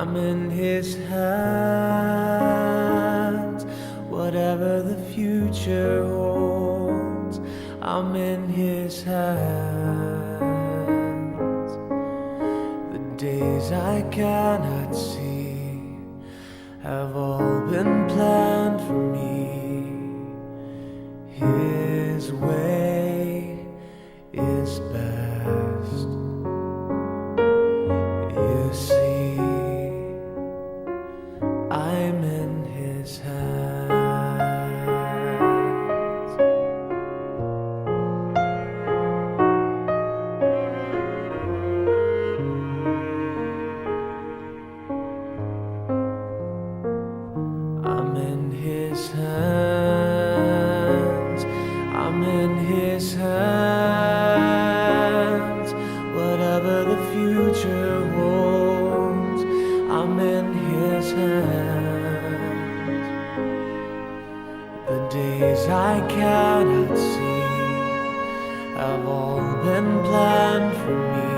I'm in His hands. Whatever the future holds, I'm in His hands. The days I cannot see have all been planned for me. His way is best. You see, I'm in His hands. I'm in His hands. I'm in His hands. Whatever the future holds, I'm in His hands. The days I cannot see have all been planned for me.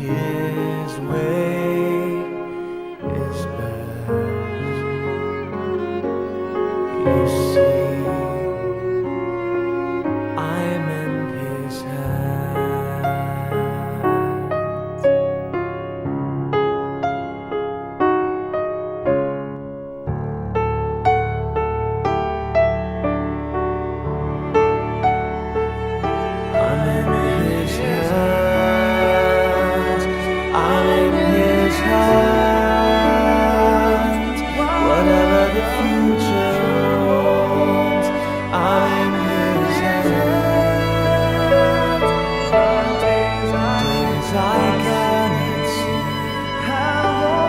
His way is best. You see, I'm in His hands. I'm in His hands. I'm in His hands. Whatever the future holds, I'm in His hands. Days I cannot see have all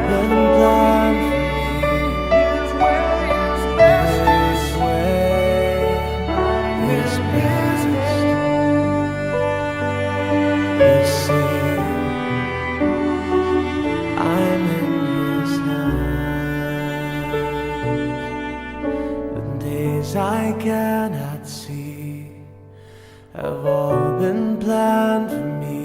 been planned for me. His way is best. You see, I'm in His hands. The days I cannot see have all been planned for me.